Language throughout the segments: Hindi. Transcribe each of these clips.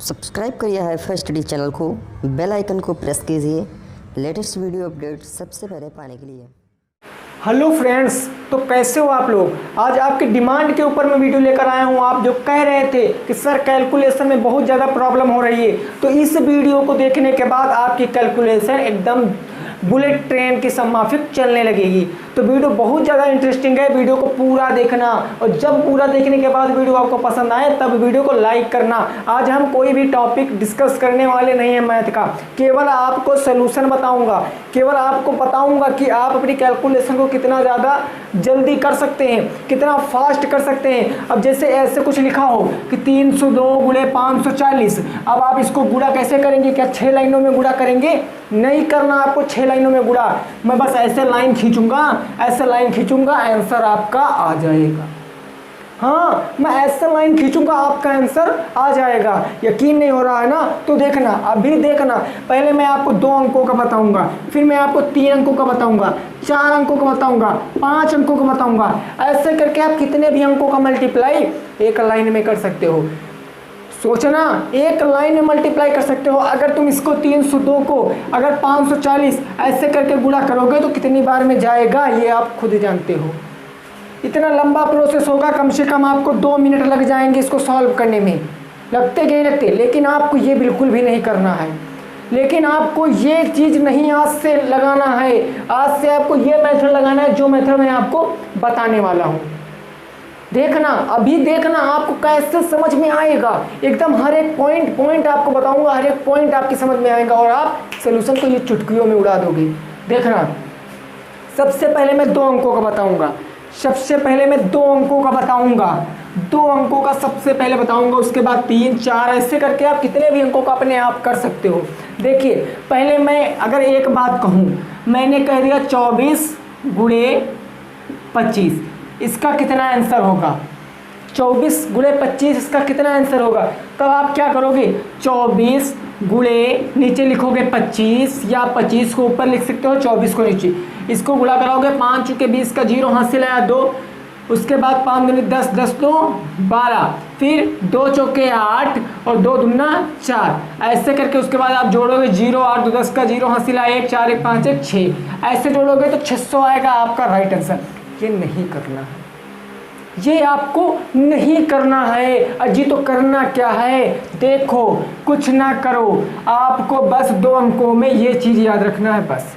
सब्सक्राइब करिए हाईफाई स्टडी चैनल को, बेल आइकन को प्रेस कीजिए लेटेस्ट वीडियो अपडेट सबसे पहले पाने के लिए। हेलो फ्रेंड्स, तो कैसे हो आप लोग। आज आपकी डिमांड के ऊपर मैं वीडियो लेकर आया हूं। आप जो कह रहे थे कि सर कैलकुलेशन में बहुत ज़्यादा प्रॉब्लम हो रही है, तो इस वीडियो को देखने के बाद आपकी कैलकुलेशन एकदम बुलेट ट्रेन की सममाफिक चलने लगेगी। तो वीडियो बहुत ज़्यादा इंटरेस्टिंग है, वीडियो को पूरा देखना, और जब पूरा देखने के बाद वीडियो आपको पसंद आए तब वीडियो को लाइक करना। आज हम कोई भी टॉपिक डिस्कस करने वाले नहीं हैं मैथ का, केवल आपको सोल्यूशन बताऊंगा, केवल आपको बताऊंगा कि आप अपनी कैलकुलेशन को कितना ज़्यादा जल्दी कर सकते हैं, कितना फास्ट कर सकते हैं। अब जैसे ऐसे कुछ लिखा हो कि 302 गुणे 540, अब आप इसको गुणा कैसे करेंगे? क्या 6 लाइनों में गुणा करेंगे? नहीं करना आपको 6 लाइनों में गुणा। मैं बस ऐसे लाइन खींचूंगा, ऐसे लाइन खींचूंगा, आंसर आपका आ जाएगा। हाँ, मैं ऐसे लाइन खींचूंगा, आपका आंसर आ जाएगा। यकीन नहीं हो रहा है ना? तो देखना, अभी देखना। पहले मैं आपको 2 अंकों का बताऊंगा, फिर मैं आपको 3 अंकों का बताऊंगा, 4 अंकों का बताऊंगा, 5 अंकों का बताऊंगा। ऐसे करके आप कितने भी अंकों का मल्टीप्लाई एक लाइन में कर सकते हो। सोचना, एक लाइन में मल्टीप्लाई कर सकते हो। अगर तुम इसको 302 को अगर 540 ऐसे करके गुणा करोगे तो कितनी बार में जाएगा ये आप खुद जानते हो। इतना लंबा प्रोसेस होगा, कम से कम आपको 2 मिनट लग जाएंगे इसको सॉल्व करने में। लगते कि नहीं लगते? लेकिन आपको ये बिल्कुल भी नहीं करना है। लेकिन आपको ये चीज़ नहीं आज से लगाना है। आज से आपको ये मेथड लगाना है जो मेथड मैं आपको बताने वाला हूँ। देखना, अभी देखना आपको कैसे समझ में आएगा। एकदम हर एक पॉइंट आपको बताऊंगा, हर एक पॉइंट आपकी समझ में आएगा और आप सोल्यूशन को ये चुटकियों में उड़ा दोगे। देखना, सबसे पहले मैं 2 अंकों का बताऊंगा। सबसे पहले मैं 2 अंकों का बताऊंगा, 2 अंकों का सबसे पहले बताऊंगा, उसके बाद 3, 4 ऐसे करके आप कितने भी अंकों का अपने आप कर सकते हो। देखिए, पहले मैं अगर एक बात कहूँ, मैंने कह दिया 24 गुणे 25, इसका कितना आंसर होगा? 24 गुणे 25 इसका कितना आंसर होगा? तब आप क्या करोगे? 24 गुणे नीचे लिखोगे 25, या 25 को ऊपर लिख सकते हो, 24 को नीचे। इसको गुणा कराओगे, 5 चुके 20 का 0 हासिल आया 2, उसके बाद 5 दूनी 10, 10 2 12, फिर 2 चौके 8 और 2 दूना 4, ऐसे करके उसके बाद आप जोड़ोगे 0, 8 2 10 का 0 हासिल आया 1, 4 1 5 1 6, ऐसे जोड़ोगे तो 600 आएगा आपका राइट आंसर। ये नहीं करना है, ये आपको नहीं करना है। अजी तो करना क्या है? देखो, कुछ ना करो, आपको बस 2 अंकों में ये चीज़ याद रखना है। बस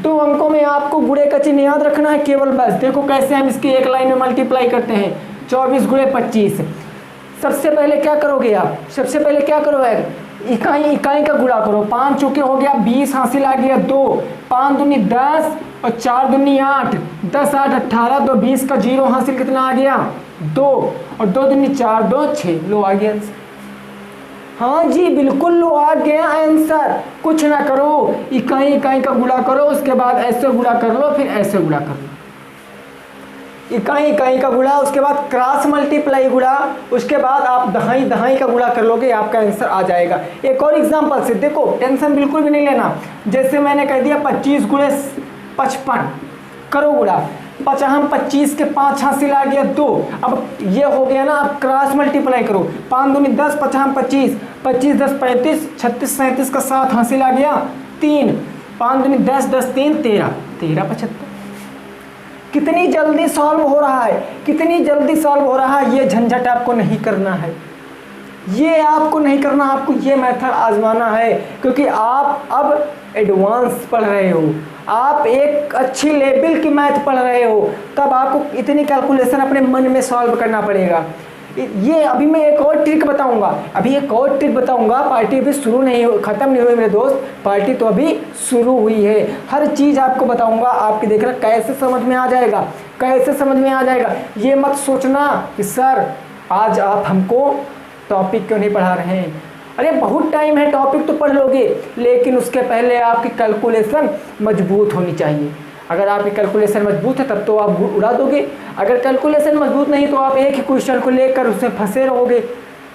2 अंकों में आपको गुणे का चिन्ह याद रखना है केवल। बस देखो कैसे हम इसकी एक लाइन में मल्टीप्लाई करते हैं। 24 गुणे 25, सबसे पहले क्या करोगे आप? सबसे पहले क्या करोगे? इकाई का गुणा करो। 5 चौके हो गया 20 हासिल आ गया 2, 5 दूनी 10 और 4 दूनी 8, 10 8 18, 2 20 का 0 हासिल कितना आ गया? 2, और 2 दूनी 4 2 6, लो आ गया आंसर। हाँ जी, बिल्कुल लो आ गया आंसर। कुछ ना करो, इकाई का गुणा करो, उसके बाद ऐसे गुणा कर लो, फिर ऐसे गुणा कर लो। इकाई का गुणा, उसके बाद क्रॉस मल्टीप्लाई गुणा, उसके बाद आप दहाई का गुणा कर लोगे, आपका आंसर आ जाएगा। एक और एग्जांपल से देखो, टेंशन बिल्कुल भी नहीं लेना। जैसे मैंने कह दिया 25 गुणे 55, करो गुणा। 25 के 5 हासिल आ गया 2। अब ये हो गया ना, अब क्रॉस मल्टीप्लाई करो। 5 दूनी 10, 55 25, 25 10 35, 36 37 का 7 हासिल आ गया 3, 5 दूनी 10 10 3 13, 13 75। कितनी जल्दी सॉल्व हो रहा है, कितनी जल्दी सॉल्व हो रहा है। ये झंझट आपको नहीं करना है, ये आपको नहीं करना, आपको ये मेथड आजमाना है, क्योंकि आप अब एडवांस पढ़ रहे हो, आप एक अच्छी लेवल की मैथ पढ़ रहे हो, तब आपको इतनी कैलकुलेशन अपने मन में सॉल्व करना पड़ेगा। ये अभी मैं एक और ट्रिक बताऊंगा, पार्टी अभी शुरू नहीं हो, ख़त्म नहीं हुई मेरे दोस्त, पार्टी तो अभी शुरू हुई है। हर चीज़ आपको बताऊंगा, आपकी देखना कैसे समझ में आ जाएगा, कैसे समझ में आ जाएगा। ये मत सोचना कि सर आज आप हमको टॉपिक क्यों नहीं पढ़ा रहे हैं। अरे बहुत टाइम है, टॉपिक तो पढ़ लोगे, लेकिन उसके पहले आपकी कैलकुलेशन मजबूत होनी चाहिए। अगर आपकी कैलकुलेशन मजबूत है तब तो आप उड़ा दोगे, अगर कैलकुलेशन मजबूत नहीं तो आप एक ही क्वेश्चन को लेकर उसमें फंसे रहोगे।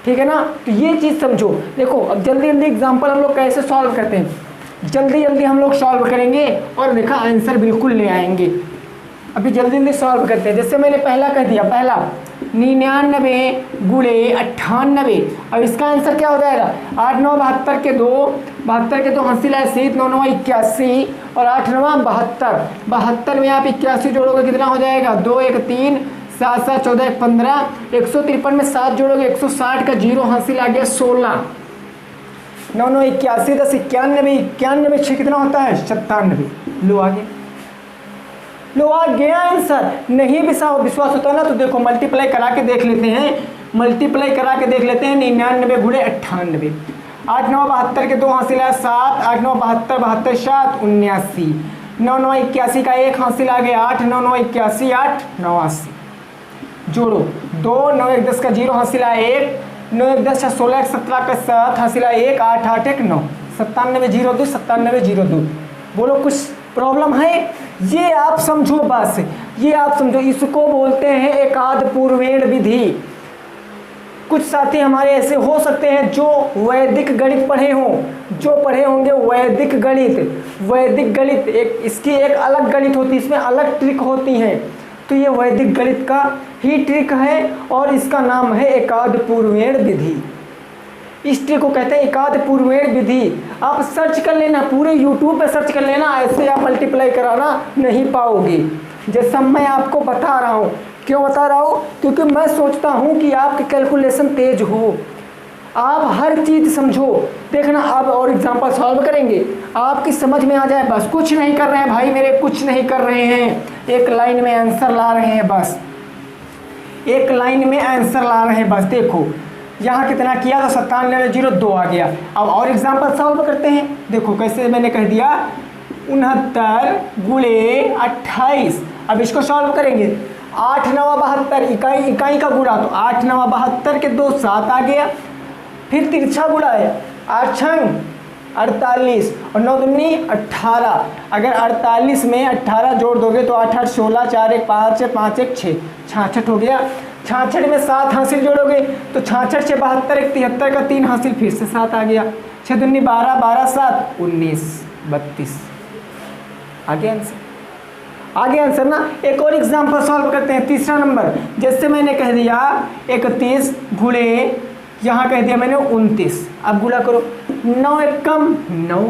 ठीक है ना? तो ये चीज़ समझो। देखो, अब जल्दी एग्जाम्पल हम लोग कैसे सॉल्व करते हैं, जल्दी हम लोग सॉल्व करेंगे और देखा आंसर बिल्कुल ले आएंगे। अभी जल्दी सॉल्व करते हैं। जैसे मैंने पहला कह दिया, पहला 99 गुणे 98। अब इसका आंसर क्या हो जाएगा? 8 9 72 के 2, 72 के 2 हासिल है 7, 9 9 81 और 8 9 72। 72 में आप 81 जोड़ोगे कितना हो जाएगा? 2 1 3 7 7 14 1 15। 153 में 7 जोड़ोगे 160 का 0 हासिल आ गया 16। 9 9 81 10 91, 91 6 कितना होता है? 97। लो आगे, लो आ गया आंसर। नहीं विश्वास होता ना तो देखो मल्टीप्लाई करा के देख लेते हैं, मल्टीप्लाई करा के देख लेते हैं। 99 गुणे 98। 8 9 72 के 2 हासिल है 7, 8 9 72 72 7 79। 9 9 81 का 1 हासिल आ गया 8, 9 9 81 8 89। जोड़ो 2 9 1 10 का 0 हासिल है 1, 9 1 10 16 1 17 का 7 हासिल है 1, 8 8 1 9। 97 0 2 97 0 2। बोलो कुछ प्रॉब्लम है? ये आप समझो, बस ये आप समझो, इसको बोलते हैं एकाद पूर्वेण विधि। कुछ साथी हमारे ऐसे हो सकते हैं जो वैदिक गणित पढ़े हों, जो पढ़े होंगे वैदिक गणित। वैदिक गणित एक इसकी एक अलग गणित होती है, इसमें अलग ट्रिक होती हैं। तो ये वैदिक गणित का ही ट्रिक है और इसका नाम है एकाद पूर्वेण विधि। इस ट्रिक को कहते हैं एकाद पूर्वेण विधि। आप सर्च कर लेना, पूरे YouTube पे सर्च कर लेना, ऐसे आप मल्टीप्लाई कराना नहीं पाओगे जैसा मैं आपको बता रहा हूँ। क्यों बता रहा हूँ? क्योंकि मैं सोचता हूँ कि आपकी कैलकुलेशन तेज हो, आप हर चीज़ समझो। देखना अब और एग्जाम्पल सॉल्व करेंगे, आपकी समझ में आ जाए। बस कुछ नहीं कर रहे हैं भाई मेरे, कुछ नहीं कर रहे हैं, एक लाइन में आंसर ला रहे हैं, बस एक लाइन में आंसर ला रहे हैं। बस देखो यहाँ कितना किया तो 97 0 2 आ गया। अब और एग्जाम्पल सॉल्व करते हैं। देखो कैसे मैंने कह दिया 69 गुणे 28। अब इसको सॉल्व करेंगे। 8 9 72 इकाई का गुणा, तो 8 9 72 के 2 7 आ गया। फिर तिरछा गुणा है 8 6 48 और 9 दूनी 18। अगर 48 में 18 जोड़ दोगे तो 8 8 16 4 1 5 5 1 6 66 हो गया। 66 में 7 हासिल जोड़ोगे तो 66 से 72 1 73 का 3 हासिल, फिर से 7 आ गया। 6 दूनी 12 12 7 19 32। आगे आंसर, आगे आंसर ना। एक और एग्जाम्पल सॉल्व करते हैं। तीसरा नंबर, जैसे मैंने कह दिया 31 गुणे, यहाँ कह दिया मैंने 29। अब गुणा करो, 9 1 कम 9,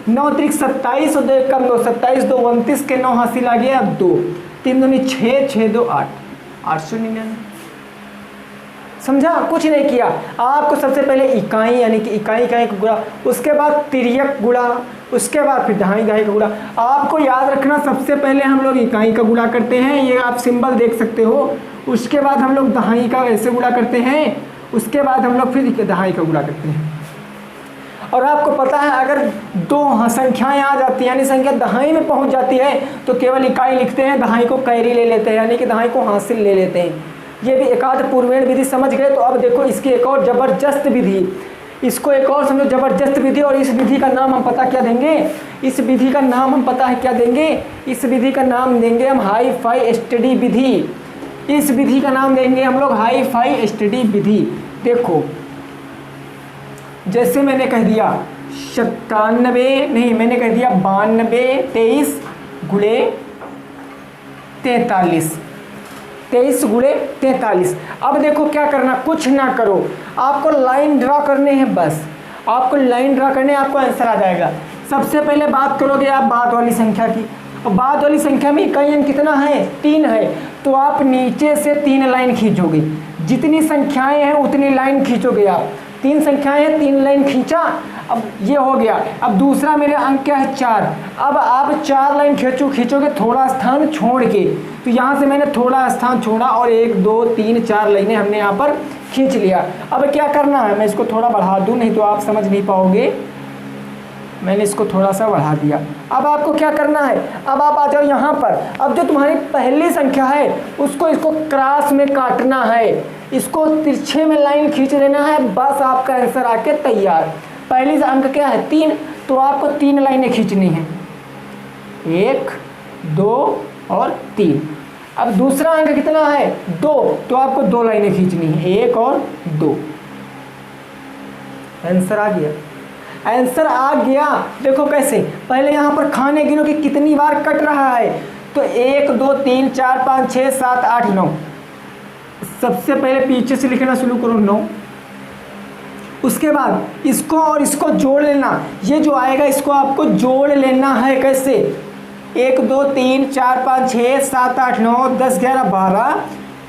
9 3 27 और 2 1 कम 2, 27 2 29 के 9 हासिल आ गया 2, 3 दूनी 6 6 2 8 899। समझा? कुछ नहीं किया। आपको सबसे पहले इकाई यानी कि इकाई का गुणा, उसके बाद तिर्यक गुणा, उसके बाद फिर दहाई दहाई का गुणा। आपको याद रखना सबसे पहले हम लोग इकाई का गुणा करते हैं, ये आप सिंबल देख सकते हो। उसके बाद हम लोग दहाई का ऐसे गुणा करते हैं, उसके बाद हम लोग फिर दहाई का गुणा करते हैं। और आपको पता है अगर दो संख्याएं आ जाती हैं यानी संख्या दहाई में पहुंच जाती है तो केवल इकाई लिखते हैं, दहाई को कैरी ले लेते हैं यानी कि दहाई को हासिल ले लेते हैं। ये भी एकाद पूर्वेण विधि समझ गए। तो अब देखो इसकी एक और ज़बरदस्त विधि, इसको एक और समझो ज़बरदस्त विधि। और इस विधि का नाम हम पता क्या देंगे? इस विधि का नाम हम पता है क्या देंगे? इस विधि का नाम देंगे हम हाई फाई स्टडी विधि। इस विधि का नाम देंगे हम लोग हाई फाई स्टडी विधि। देखो जैसे मैंने कह दिया 97 नहीं, मैंने कह दिया 92 23 गुणे 43, 23 गुणे 43। अब देखो क्या करना, कुछ ना करो, आपको लाइन ड्रा करने हैं, बस आपको लाइन ड्रा करने, आपको आंसर आ जाएगा। सबसे पहले बात करोगे आप बाद वाली संख्या की, और बाद वाली संख्या में इकाई अंक कितना है? 3 है। तो आप नीचे से 3 लाइन खींचोगे, जितनी संख्याएं हैं उतनी लाइन खींचोगे आप। 3 संख्याएं हैं, 3 लाइन खींचा, अब ये हो गया। अब दूसरा मेरे अंक क्या है? 4। अब आप 4 लाइन खींचोगे थोड़ा स्थान छोड़ के, तो यहाँ से मैंने थोड़ा स्थान छोड़ा और 1 2 3 4 लाइनें हमने यहाँ पर खींच लिया। अब क्या करना है, मैं इसको थोड़ा बढ़ा दूँ नहीं तो आप समझ नहीं पाओगे। मैंने इसको थोड़ा सा बढ़ा दिया। अब आपको क्या करना है, अब आप आ जाओ यहाँ पर। अब जो तुम्हारी पहली संख्या है उसको इसको क्रॉस में काटना है, इसको तिरछे में लाइन खींच लेना है, बस आपका आंसर आके तैयार। पहली अंक क्या है? 3, तो आपको 3 लाइनें खींचनी है, 1 2 और 3। अब दूसरा अंक कितना है? 2, तो आपको 2 लाइनें खींचनी है, 1 और 2। आंसर आ गया, आंसर आ गया। देखो कैसे, पहले यहाँ पर खाने गिनो कि कितनी बार कट रहा है, तो 1 2 3 4 5 6 7 8 9 सबसे पहले पीछे से लिखना शुरू करो 9। उसके बाद इसको और इसको जोड़ लेना, ये जो आएगा इसको आपको जोड़ लेना है। कैसे? 1 2 3 4 5 6 7 8 9 10 11 12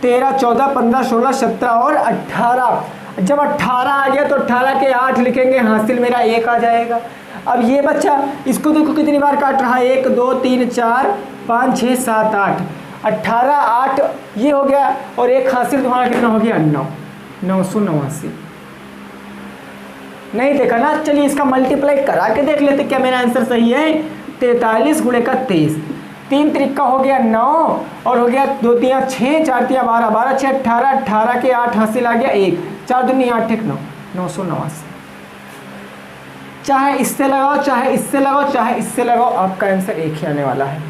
13 14 15 16 17 और 18। जब 18 आ गया तो 18 के 8 लिखेंगे, हासिल मेरा 1 आ जाएगा। अब ये बच्चा इसको देखो कितनी बार काट रहा है, 1 2 3 4 5 6 7 8, 18 8 ये हो गया और एक हासिल तुम्हारा कितना हो गया 9, 989। नहीं देखा ना? चलिए इसका मल्टीप्लाई करा के देख लेते क्या मेरा आंसर सही है। 43 गुणे का 23, 3 त्रिका हो गया 9 और हो गया 2 3 6 4 3 12 12 6 18, 18 के 8 हासिल आ गया 1, 4 दूनी 8 1 9, 989। चाहे इससे लगाओ चाहे इससे लगाओ चाहे इससे लगाओ, आपका आंसर एक ही आने वाला है।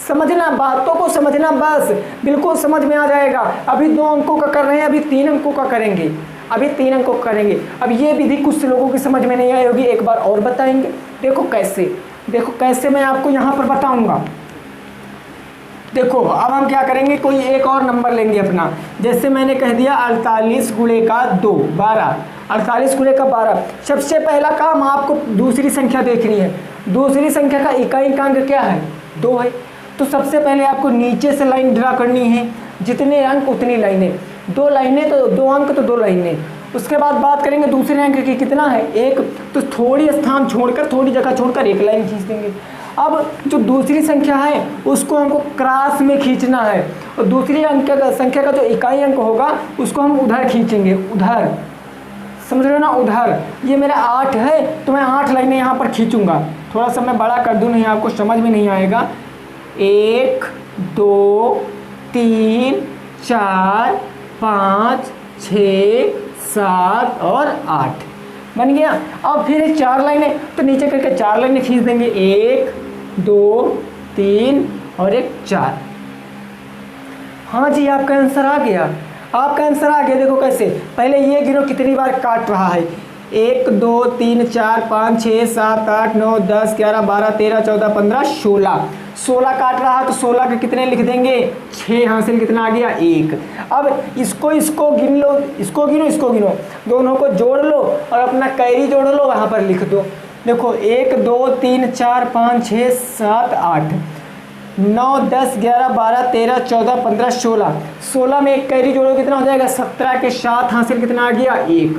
समझना, बातों को समझना, बस बिल्कुल समझ में आ जाएगा। अभी 2 अंकों का कर रहे हैं, अभी 3 अंकों का करेंगे, अभी 3 अंकों का करेंगे। अब ये विधि कुछ लोगों की समझ में नहीं आई होगी, एक बार और बताएंगे। देखो कैसे, देखो कैसे मैं आपको यहाँ पर बताऊंगा। देखो अब हम क्या करेंगे, कोई एक और नंबर लेंगे अपना। जैसे मैंने कह दिया 48 गुणे का 2 12, 48 गुणे का 12। सबसे पहला काम आपको दूसरी संख्या देखनी है। दूसरी संख्या का इकाई अंक क्या है? 2 है। तो सबसे पहले आपको नीचे से लाइन ड्रा करनी है, जितने अंक उतनी लाइनें, 2 लाइनें तो 2 अंक तो 2 लाइनें। उसके बाद बात करेंगे दूसरे अंक की, कितना है 1, तो थोड़ी स्थान छोड़कर, थोड़ी जगह छोड़कर एक लाइन खींच देंगे। अब जो दूसरी संख्या है उसको हमको क्रॉस में खींचना है, और दूसरी संख्या का जो इकाई अंक होगा उसको हम उधर खींचेंगे, उधर, समझ रहे हो ना, उधर। ये मेरा 8 है तो मैं 8 लाइनें यहाँ पर खींचूंगा। थोड़ा सा मैं बड़ा कर दूँ, नहीं आपको समझ में नहीं आएगा। 1 2 3 4 5 6 7 और 8 बन गया। अब फिर 4 लाइनें, तो नीचे करके 4 लाइनें खींच देंगे, 1 2 3 और 1 4। हाँ जी, आपका आंसर आ गया, आपका आंसर आ गया। देखो कैसे, पहले ये गिनो कितनी बार काट रहा है, 1 2 3 4 5 6 7 8 9 10 11 12 13 14 15 16, 16 काट रहा है तो 16 के कितने लिख देंगे, 6 हासिल कितना आ गया 1। अब इसको गिन लो, इसको गिनो, दोनों को जोड़ लो और अपना कैरी जोड़ लो, वहाँ पर लिख दो। देखो 1 2 3 4 5 6 7 8 9 10 11 12 13 14 15 16, 16 में एक कैरी जोड़ो कितना हो जाएगा, 17 के 7 हासिल कितना आ गया 1।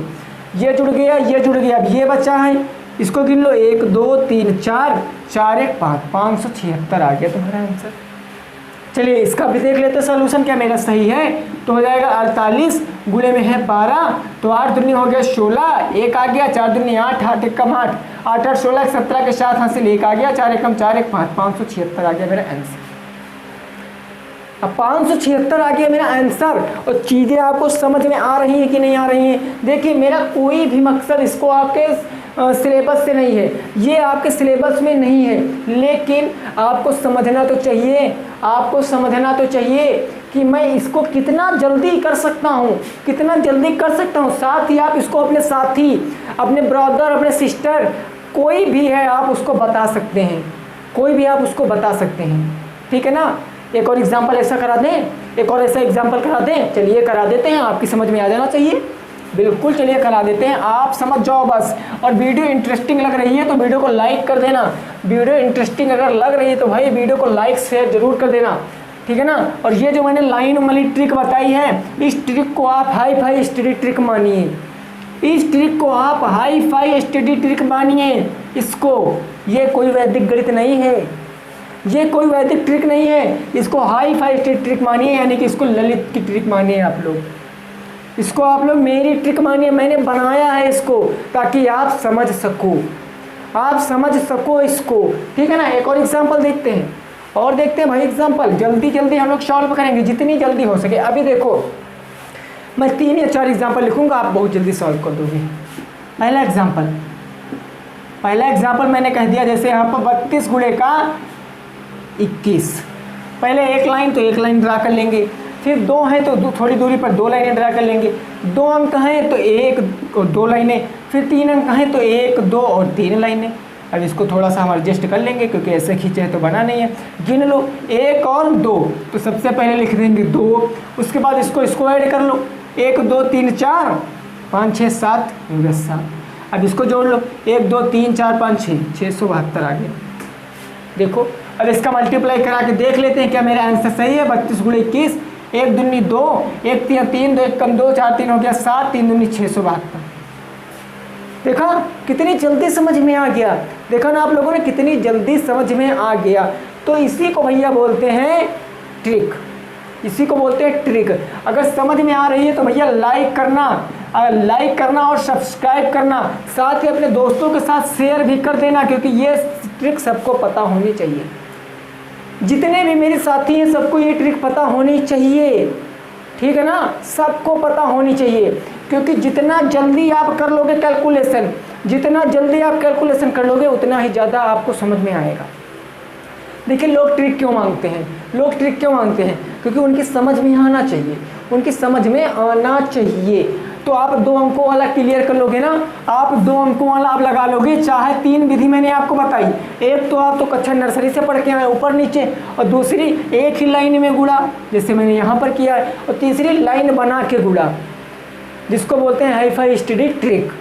ये जुड़ गया, ये जुड़ गया। अब ये बचा है, इसको गिन लो, 1 2 3 4 4 1 5, 576 आ गया तुम्हारा आंसर। चलिए इसका भी देख लेते सॉल्यूशन, क्या मेरा सही है। तो हो जाएगा 48 गुणे में है 12, तो 8 दूनी हो गया 16, 1 आ गया, 4 दूनी 8, 8 1 कम 8, 8 8 16, 17 के 7 हासिल 1 आ गया, 4 1 कम 4 1 5, 576 आ गया मेरा आंसर। अब 576 आ गया मेरा आंसर। और चीज़ें आपको समझ में आ रही हैं कि नहीं आ रही हैं? देखिए मेरा कोई भी मकसद इसको आपके सिलेबस से नहीं है, ये आपके सिलेबस में नहीं है, लेकिन आपको समझना तो चाहिए, आपको समझना तो चाहिए कि मैं इसको कितना जल्दी कर सकता हूँ, कितना जल्दी कर सकता हूँ। साथ ही आप इसको अपने साथी, अपने ब्रदर, अपने सिस्टर, कोई भी है आप उसको बता सकते हैं, कोई भी आप उसको बता सकते हैं, ठीक है ना। एक और एग्जाम्पल ऐसा करा दें, एक और ऐसा एग्जाम्पल करा दें, चलिए करा देते हैं, आपकी समझ में आ जाना चाहिए, बिल्कुल चलिए करा देते हैं, आप समझ जाओ बस। और वीडियो इंटरेस्टिंग लग रही है तो वीडियो को लाइक कर देना, वीडियो इंटरेस्टिंग अगर लग रही है तो भाई वीडियो को लाइक शेयर जरूर कर देना, ठीक है ना। और ये जो मैंने लाइन वाली ट्रिक बताई है, इस ट्रिक को आप हाई फाई स्टडी ट्रिक मानिए, इस ट्रिक को आप हाई फाई स्टडी ट्रिक मानिए इसको। ये कोई वैदिक गणित नहीं है, ये कोई वैदिक ट्रिक नहीं है, इसको हाई फाई स्टडी ट्रिक मानिए, यानी कि इसको ललित की ट्रिक मानिए आप लोग, इसको आप लोग मेरी ट्रिक मानिए। मैंने बनाया है इसको ताकि आप समझ सको, आप समझ सको इसको, ठीक है ना। एक और एग्जांपल देखते हैं, और देखते हैं भाई एग्जांपल, जल्दी जल्दी हम लोग सॉल्व करेंगे जितनी जल्दी हो सके। अभी देखो मैं 3 या 4 एग्जांपल लिखूंगा, आप बहुत जल्दी सॉल्व कर दोगे। पहला एग्जांपल मैंने कह दिया, जैसे यहाँ पर 32 गुणे का 21, पहले एक लाइन तो एक लाइन ड्रा कर लेंगे, फिर 2 है तो थोड़ी दूरी पर 2 लाइनें ड्रा कर लेंगे, 2 अंक हैं तो 1 और 2 लाइनें, फिर 3 अंक हैं तो 1 2 और 3 लाइनें, अब इसको थोड़ा सा हम एडजस्ट कर लेंगे क्योंकि ऐसे खींचे है तो बना नहीं है। गिन लो 1 और 2, तो सबसे पहले लिख देंगे 2, उसके बाद इसको ऐड कर लो 1 2 3 4 5 6 7 7। अब इसको जोड़ लो 1 2 3 4 5 6 672 आ गया। देखो अब इसका मल्टीप्लाई करा के देख लेते हैं क्या मेरा आंसर सही है। 32 गुणे 21, 1 दूनी 2, 1 3 3, 2 1 कम 2, 4 3 हो गया 7, 3 दूनी 672। देखा कितनी जल्दी समझ में आ गया, देखा ना आप लोगों ने कितनी जल्दी समझ में आ गया। तो इसी को भैया बोलते हैं ट्रिक, इसी को बोलते हैं ट्रिक। अगर समझ में आ रही है तो भैया लाइक करना और सब्सक्राइब करना, साथ ही अपने दोस्तों के साथ शेयर भी कर देना, क्योंकि ये ट्रिक सबको पता होनी चाहिए। जितने भी मेरे साथी हैं सबको ये ट्रिक पता होनी चाहिए, ठीक है ना, सबको पता होनी चाहिए। क्योंकि जितना जल्दी आप कर लोगे कैलकुलेशन, जितना जल्दी आप कैलकुलेशन कर लोगे उतना ही ज़्यादा आपको समझ में आएगा। देखिए लोग ट्रिक क्यों मांगते हैं, लोग ट्रिक क्यों मांगते हैं, क्योंकि उनकी समझ में आना चाहिए, उनकी समझ में आना चाहिए। तो आप 2 अंकों वाला क्लियर कर लोगे ना, आप 2 अंकों वाला आप लगा लोगे, चाहे 3 विधि मैंने आपको बताई। एक तो आप तो कक्षा नर्सरी से पढ़ के आए ऊपर नीचे, और दूसरी एक ही लाइन में गुड़ा जैसे मैंने यहाँ पर किया है, और तीसरी लाइन बना के गुड़ा जिसको बोलते हैं हाई-फाई स्टडी ट्रिक।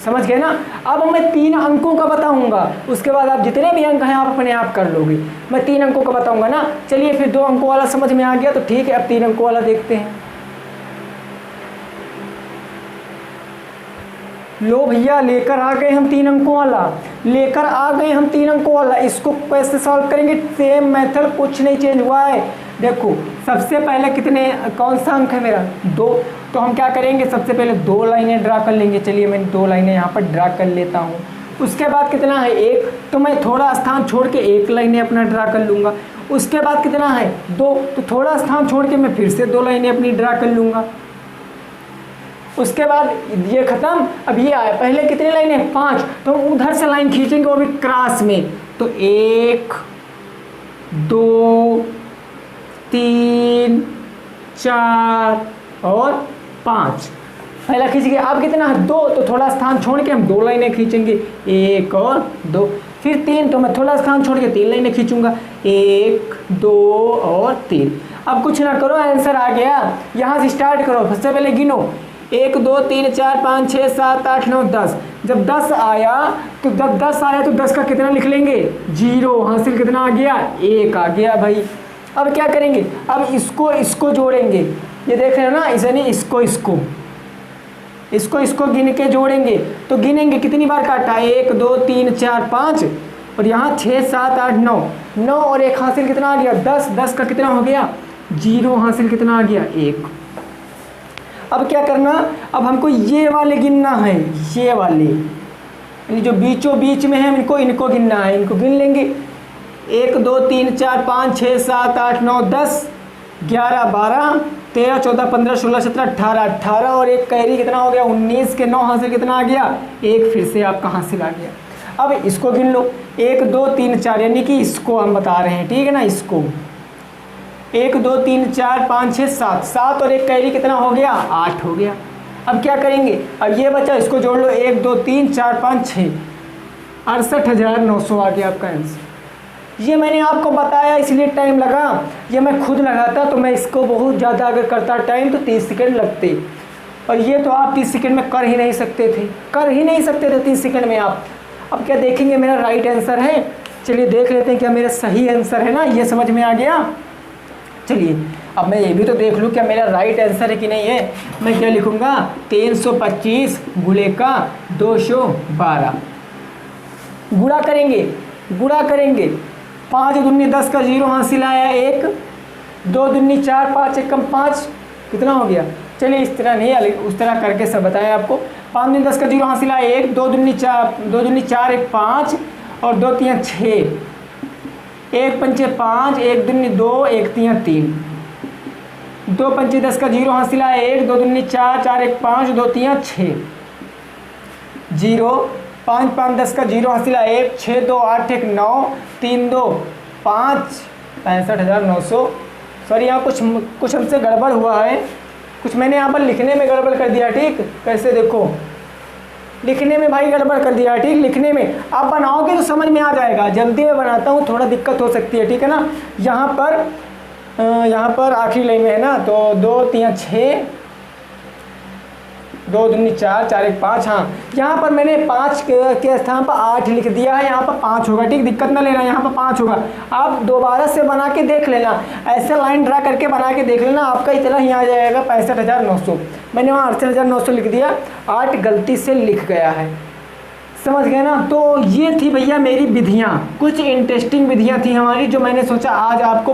समझ गए ना। अब मैं 3 अंकों का बताऊंगा, उसके बाद आप जितने भी अंक हैं आप अपने आप कर लोगे। मैं 3 अंकों का बताऊंगा ना। चलिए फिर 2 अंकों वाला समझ में आ गया तो ठीक है, अब 3 अंकों वाला देखते हैं। लो भैया लेकर आ गए हम 3 अंकों वाला, इसको कैसे सॉल्व करेंगे, सेम मेथड, कुछ नहीं चेंज हुआ है। देखो सबसे पहले कौन सा अंक है मेरा 2, तो हम क्या करेंगे, सबसे पहले 2 लाइनें ड्रा कर लेंगे। चलिए मैं 2 लाइनें यहाँ पर ड्रा कर लेता हूँ। उसके बाद कितना है 1, तो मैं थोड़ा स्थान छोड़ के 1 लाइनें अपना ड्रा कर लूँगा। उसके बाद कितना है 2, तो थोड़ा स्थान छोड़ के मैं फिर से 2 लाइनें अपनी ड्रा कर लूँगा। उसके बाद ये खत्म। अब ये आया, पहले कितनी लाइनें 5, तो उधर से लाइन खींचेंगे वो भी क्रॉस में, तो 1 2 3 4 और 5 पहला खींच गया। अब कितना है 2, तो थोड़ा स्थान छोड़ के हम 2 लाइनें खींचेंगे, 1 और 2। फिर 3, तो मैं थोड़ा स्थान छोड़ के 3 लाइनें खींचूंगा, 1 2 और 3। अब कुछ ना करो, आंसर आ गया। यहाँ से स्टार्ट करो, सबसे पहले गिनो 1 2 3 4 5 6 7 8 9 10। जब 10 आया तो जब 10 आया तो 10 का कितना लिख लेंगे 0, हासिल कितना आ गया 1 आ गया भाई। अब क्या करेंगे, अब इसको जोड़ेंगे, ये देख रहे हो ना, इसे नहीं इसको गिन के जोड़ेंगे। तो गिनेंगे कितनी बार काटा, 1 2 3 4 5 और यहाँ 6 7 8 9 और 1 हासिल कितना आ गया 10। 10 का कितना हो गया 0, हासिल कितना आ गया 1। अब क्या करना, अब हमको ये वाले गिनना है, ये वाले यानी जो बीचों बीच में है इनको गिनना है। इनको गिन लेंगे 1 2 3 4 5 6 7 8 9 10 11 12 13 14 15 16 17 18 और 1 कैरी कितना हो गया 19 के 9 हासिल कितना आ गया 1, फिर से आपका हासिल आ गया। अब इसको गिन लो 1 2 3 4, यानी कि इसको हम बता रहे हैं, ठीक है ना। इसको 1 2 3 4 5 6 7 और 1 कैरी कितना हो गया 8 हो गया। अब क्या करेंगे, अब ये बचा, इसको जोड़ लो 1 2 3 4 5 6 68,900 आ गया आपका आंसर। ये मैंने आपको बताया इसलिए टाइम लगा, ये मैं खुद लगाता तो मैं इसको बहुत ज़्यादा अगर करता टाइम तो 30 सेकंड लगते, और ये तो आप 30 सेकंड में कर ही नहीं सकते थे 30 सेकंड में आप। अब क्या देखेंगे मेरा राइट आंसर है, चलिए देख लेते हैं क्या मेरा सही आंसर है ना, ये समझ में आ गया। चलिए अब मैं ये भी तो देख लूँ क्या मेरा राइट आंसर है कि नहीं है। मैं क्या लिखूँगा 325 गुणे का 212, गुणा करेंगे 5 दूनी 10 का 0 हासिल आया 1, 2 दूनी 4 5 1 कम 5 कितना हो गया। चलिए इस तरह नहीं, उस तरह करके सब बताया आपको। 5 दूनी 10 का 0 हासिल आया 1, 2 दूनी 4 1 5 और 2 3 6, 1 पंचे 5 1 दूनी 2 1 3 2 पंचे 10 का 0 हासिल आया 1, 2 दूनी 4 4 1 5 2 3 6 0, 5 5 10 का 0 हासिल आया 1, 6 2 8 1 9 3 2 5 65,900। सॉरी यहाँ कुछ हमसे गड़बड़ हुआ है, कुछ मैंने यहाँ पर लिखने में गड़बड़ कर दिया। ठीक कैसे देखो लिखने में भाई गड़बड़ कर दिया है, ठीक। लिखने में आप बनाओगे तो समझ में आ जाएगा, जल्दी में बनाता हूँ, थोड़ा दिक्कत हो सकती है, ठीक है ना। यहाँ पर आखिरी लाइन में है ना, तो 2 3 6, 2 दूनी 4, 4 1 5। हाँ, यहाँ पर मैंने 5 के स्थान पर 8 लिख दिया है, यहाँ पर 5 होगा, ठीक। दिक्कत ना लेना, यहाँ पर 5 होगा। आप दोबारा से बना के देख लेना, ऐसे लाइन ड्रा करके बना के देख लेना, आपका इतना ही आ जाएगा 65,900। मैंने वहाँ 68,900 लिख दिया, 8 गलती से लिख गया है, समझ गए ना। तो ये थी भैया मेरी विधियाँ, कुछ इंटरेस्टिंग विधियाँ थी हमारी, जो मैंने सोचा आज आपको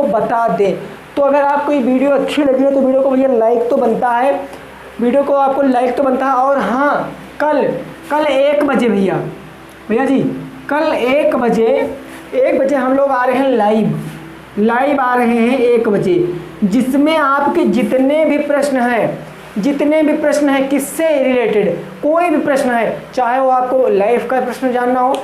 बता दें, तो अगर आपको ये वीडियो अच्छी लगी है तो वीडियो को भैया लाइक तो बनता है, और हाँ, कल 1 बजे भैया जी, कल 1 बजे हम लोग आ रहे हैं लाइव आ रहे हैं 1 बजे, जिसमें आपके जितने भी प्रश्न हैं किससे रिलेटेड, कोई भी प्रश्न है, चाहे वो आपको लाइफ का प्रश्न जानना हो,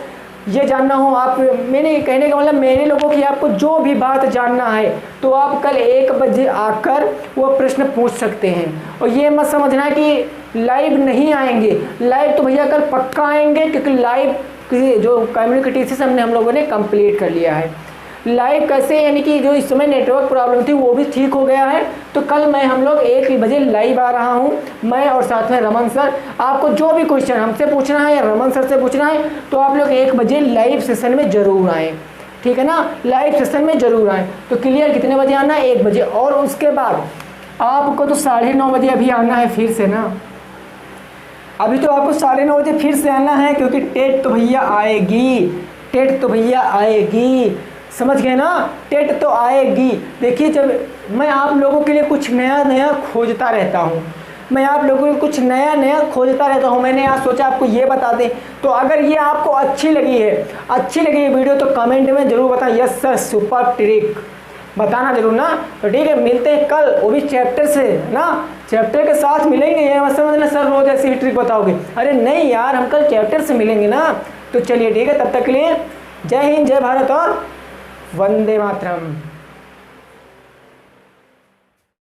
ये जानना हो, आप, मैंने कहने का मतलब मेरे लोगों की आपको जो भी बात जानना है, तो आप कल 1 बजे आकर वो प्रश्न पूछ सकते हैं। और ये मत समझना कि लाइव नहीं आएंगे, लाइव तो भैया कल पक्का आएंगे, क्योंकि लाइव जो कम्युनिटी से हमने हम लोगों ने कंप्लीट कर लिया है। लाइव कैसे, यानी कि जो इस समय नेटवर्क प्रॉब्लम थी वो भी ठीक हो गया है, तो कल हम लोग 1 बजे लाइव आ रहा हूँ, मैं और साथ में रमन सर। आपको जो भी क्वेश्चन हमसे पूछना है या रमन सर से पूछना है, तो आप लोग 1 बजे लाइव सेशन में ज़रूर आएँ, ठीक है ना, लाइव सेशन में ज़रूर आएँ। तो क्लियर, कितने बजे आना है? 1 बजे। और उसके बाद आपको तो 9:30 बजे अभी आना है फिर से ना, अभी तो आपको 9:30 बजे फिर से आना है, क्योंकि टेट तो भैया आएगी, समझ गए ना, टेट तो आएगी। देखिए, जब मैं आप लोगों के लिए कुछ नया खोजता रहता हूँ, मैंने आज सोचा आपको ये बता दें। तो अगर ये आपको अच्छी लगी है वीडियो, तो कमेंट में ज़रूर बताएं, यस सर सुपर ट्रिक, बताना जरूर ना। तो ठीक है, मिलते हैं कल, वो भी चैप्टर से ना, चैप्टर के साथ मिलेंगे। ये मत समझना सर रोज ऐसी ही ट्रिक बताओगे, अरे नहीं यार, हम कल चैप्टर से मिलेंगे ना। तो चलिए ठीक है, तब तक के लिए जय हिंद, जय भारत और वंदे मातरम।